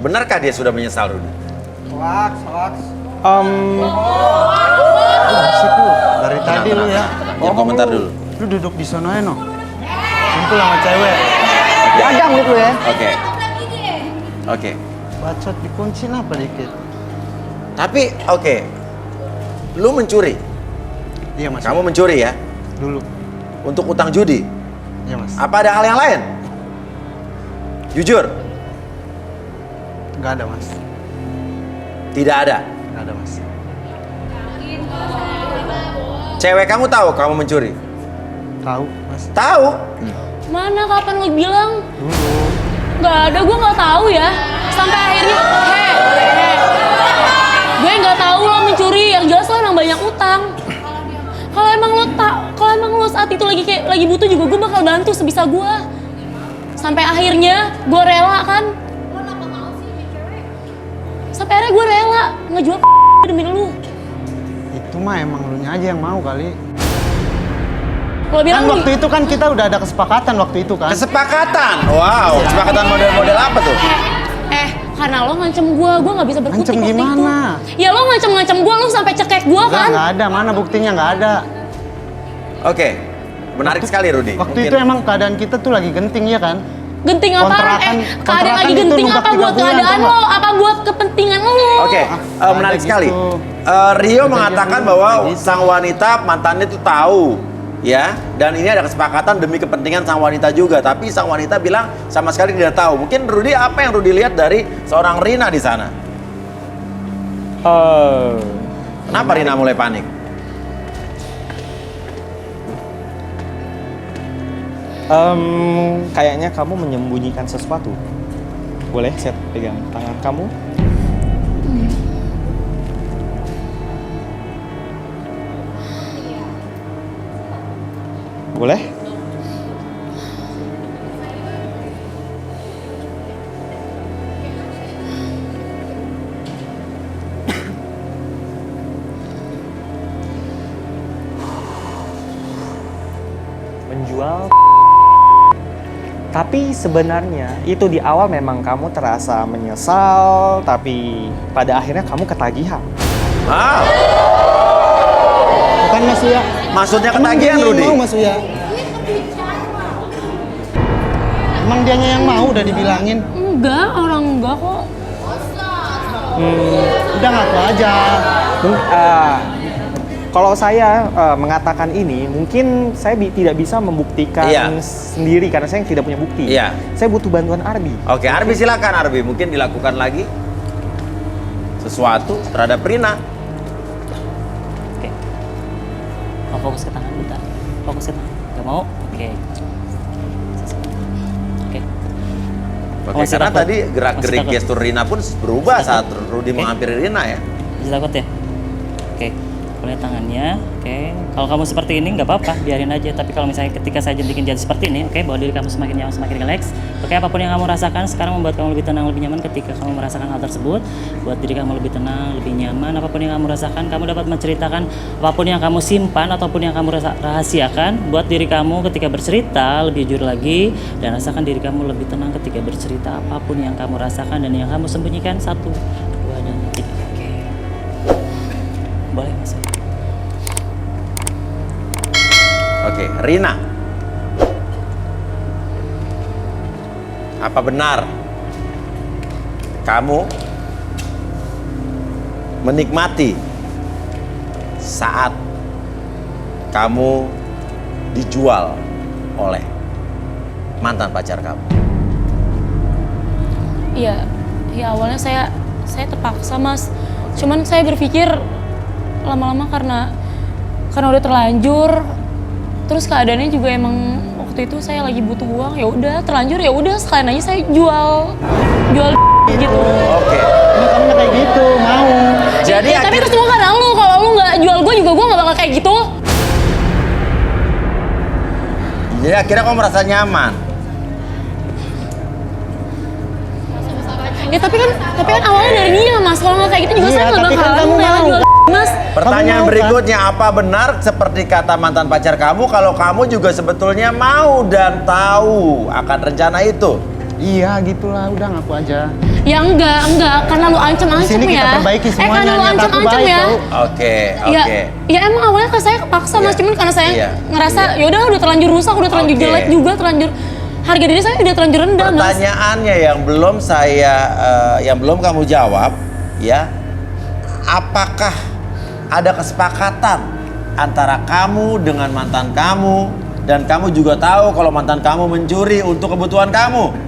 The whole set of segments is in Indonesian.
Benarkah dia sudah menyesal, Rudy? Hoax. Asik lu, dari tadi lu ya. Jangan komentar dulu. Lu duduk di sono ya, no. Kumpul sama cewek. Gadang lu ya. Oke. Bacot dikunci apa dikit? Tapi, oke. Lu mencuri. Iya, Mas. Kamu mencuri ya? Dulu. Untuk utang judi. Iya, Mas. Apa ada hal yang lain? Jujur. Nggak ada, Mas. Tidak ada. Nggak ada, Mas. Cewek kamu tahu kamu mencuri? Tahu, Mas. Tahu? Mana kapan lu bilang? Dulu. Nggak ada, gue nggak tahu ya. Sampai akhirnya, gue nggak tahu lo mencuri. Yang jelas lo emang banyak utang. Kalau emang lo saat itu lagi butuh juga, gue bakal bantu sebisa gue. Sampai akhirnya gue rela kan. Sampai akhirnya gue rela ngejual demi lu. Itu mah emang lu nya aja yang mau kali. Lo bilang Kan waktu itu kan kita udah ada kesepakatan waktu itu kan. Kesepakatan. Wow, kesepakatan model-model apa tuh? Karena lo ngancem gue nggak bisa berkutik Ngancem waktu gimana? itu. Ya lo ngancem lo sampai cekek gue kan. Nggak ada, mana buktinya nggak ada. Oke. Menarik sekali, Rudy. Waktu itu emang keadaan kita tuh lagi genting ya kan? Genting apaan? Keadaan lagi itu genting nunggak apa 3 buat bulan, keadaan tau lo? nggak? Apa buat kepentingan lo? Oke, menarik ada sekali. gitu. Rio Udah mengatakan gitu, bahwa kayak gitu. sang wanita mantannya itu tahu, ya. Dan ini ada kesepakatan demi kepentingan sang wanita juga. Tapi sang wanita bilang sama sekali tidak tahu. Mungkin Rudy, apa yang Rudy lihat dari seorang Rina di sana? Kenapa Rina mulai panik? Kayaknya kamu menyembunyikan sesuatu. Boleh saya pegang tangan kamu? Boleh? Menjual. Tapi sebenarnya itu di awal memang kamu terasa menyesal, tapi pada akhirnya kamu ketagihan. Wow, Bukan Mas Uya. maksudnya Emang ketagihan, dianya yang Rudy? mau Mas Uya. Emang dianya yang mau udah dibilangin. Enggak, orang enggak kok. Udah ngaku aja. Kalau saya mengatakan ini, mungkin saya tidak bisa membuktikan Iya. sendiri karena saya tidak punya bukti. Iya. Saya butuh bantuan Arbi. Oke, Arbi silakan Arbi. Mungkin dilakukan lagi sesuatu terhadap Rina. Oke. Oh, fokus ke tangan bentar. Fokus ke tangan. Gak mau? Oke. Oke. Oke, Masih karena takut? tadi gerak-gerik Masih takut? gestur Rina pun berubah Masih saat takut? Rudy Oke. menghampiri Rina ya. Masih takut ya? Oke. Boleh tangannya. Oke. Kalau kamu seperti ini nggak apa-apa, biarin aja. Tapi kalau misalnya ketika saya jentikin jadi seperti ini, oke, bawa diri kamu semakin nyaman, semakin relax. Oke, apapun yang kamu rasakan sekarang membuat kamu lebih tenang, lebih nyaman ketika kamu merasakan hal tersebut. Buat diri kamu lebih tenang, lebih nyaman. Apapun yang kamu rasakan, kamu dapat menceritakan apapun yang kamu simpan ataupun yang kamu rahasiakan. Buat diri kamu ketika bercerita lebih jujur lagi dan rasakan diri kamu lebih tenang ketika bercerita apapun yang kamu rasakan dan yang kamu sembunyikan. 1, 2, dan 3. Oke. Boleh Mas. Oke, Rina. Apa benar kamu menikmati saat kamu dijual oleh mantan pacar kamu? Iya, awalnya saya terpaksa Mas. Cuman saya berpikir lama-lama karena udah terlanjur. Terus keadaannya juga emang waktu itu saya lagi butuh uang, ya udah terlanjur, ya udah sekalian aja saya jual gitu. Oke. Emang kamu kayak gitu, mau. Jadi Ya, tapi itu semua karena lu. Kalau lu nggak jual gue juga gue nggak bakal kayak gitu. Jadi akhirnya kamu merasa nyaman. Ya tapi kan awalnya dari dia Mas. Kalau nggak kayak gitu juga Iya, saya nggak tapi kan bakalan kamu rela mau. jual Mas. Pertanyaan Kamu mau, berikutnya, apa benar seperti kata mantan pacar kamu kalau kamu juga sebetulnya mau dan tahu akan rencana itu? Iya gitulah, udah ngaku aja. Ya enggak, karena lu Di ancam-ancam sini ya. kita perbaiki semuanya, karena lu niat aku ancam-ancam baik ya. tau. Oke. Ya emang awalnya kan saya kepaksa Mas, Iya. cuman karena saya Iya. ngerasa Iya. ya udah udah terlanjur rusak, udah terlanjur Oke. jelek juga, terlanjur harga diri saya udah terlanjur rendah Mas. Pertanyaannya yang belum kamu jawab, ya, apakah ada kesepakatan antara kamu dengan mantan kamu dan kamu juga tahu kalau mantan kamu mencuri untuk kebutuhan kamu?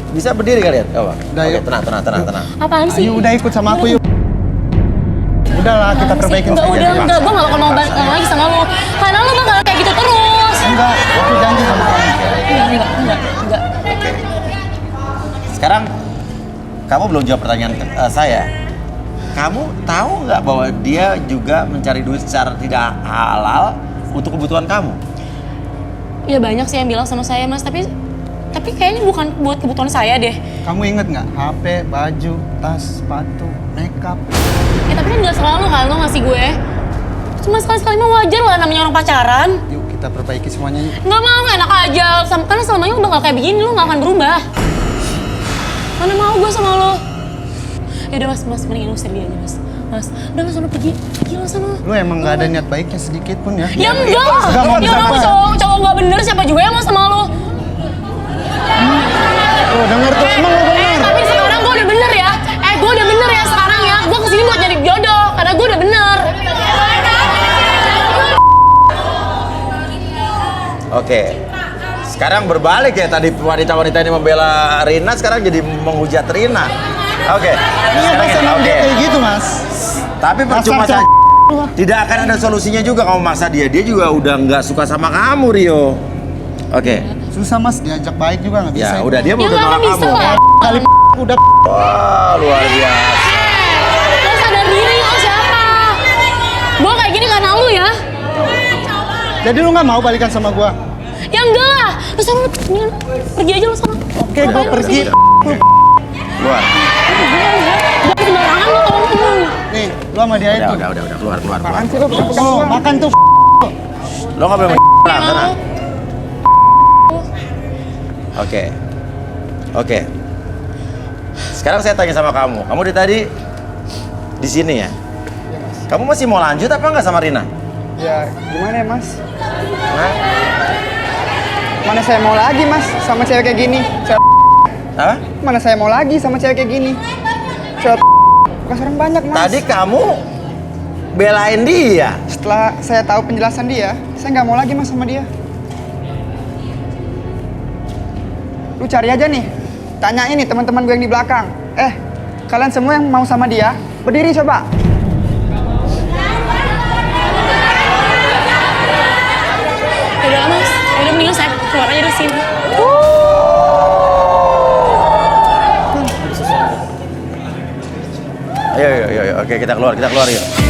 Bisa berdiri kalian? Coba. Udah, Oke, yuk. tenang. Apaan sih? Ayo udah ikut sama aku yuk. Udahlah kita perbaikin Enggak, saja. enggak, gue gak bakal mau balik lagi sama lu. Karena lu bakal kayak gitu terus. Enggak, aku janji sama kamu. Enggak. Sekarang kamu belum jawab pertanyaan saya. Kamu tahu nggak bahwa dia juga mencari duit secara tidak halal untuk kebutuhan kamu? Ya banyak sih yang bilang sama saya Mas, tapi kayaknya bukan buat kebutuhan saya deh. Kamu inget nggak? HP, baju, tas, sepatu, makeup. Ya tapi kan gak selalu kan lo ngasih gue. Cuma sekali-sekali mah wajar lah namanya orang pacaran. Yuk kita perbaiki semuanya yuk. Nggak mau, enak aja. Karena selamanya lo bakal kayak begini, lo gak akan berubah. Mana mau gue sama lo. Yaudah mas, mendingan usir dia aja mas. Mas, udah mas, sana pergi lo sana. Lu emang nggak ada niat baiknya sedikit pun ya? Ya enggak lah. Enggak mau Ya udah disapa. cowok gak bener, siapa juga yang mau sama lo. Oh denger tuh, emang lu denger? Tapi sekarang gue udah bener ya. Gue udah bener ya sekarang ya. Gue kesini buat nyari jodoh, karena gue udah bener. Oke. Sekarang berbalik ya, tadi wanita-wanita ini membela Rina, sekarang jadi menghujat Rina. Oke. Iya Sekarang mas, gini, emang dia oke. kayak gitu mas. Tapi percuma Dasar saja. Tidak akan ada solusinya juga kamu maksa dia. Dia juga udah nggak suka sama kamu, Rio. Oke. Susah mas, diajak baik juga nggak bisa. Ya udah, dia Ya udah nggak akan nolak bisa kamu. lah. Kali udah. Wah, luar biasa. Lo sadar diri lo siapa? Gue kayak gini karena lu ya. Jadi lu nggak mau balikan sama gua? Ya enggak lah. Lu sana mendingan pergi aja lu sana. Oke, gua pergi. Luar. Jangan sembarangan lu ngomong. Nih, lu sama dia itu. Udah, keluar. Apaan sih lu? Oh, makan tuh. Lo nggak boleh lah, tenang. Oke. Sekarang saya tanya sama kamu. Kamu dari tadi di sini ya? Kamu masih mau lanjut apa nggak sama Rina? Ya gimana ya mas? Hah? Mana saya mau lagi mas sama cewek kayak gini? Hah? Mana saya mau lagi sama cewek kayak gini? Cewek bekas orang banyak mas. Tadi kamu belain dia. Setelah saya tahu penjelasan dia, saya nggak mau lagi mas sama dia. Lu cari aja nih, tanyain nih teman-teman gue yang di belakang. Kalian semua yang mau sama dia, berdiri coba. Udah mas, udah mendingan saya keluar aja dari sini. Ayo. Oke, kita keluar yuk.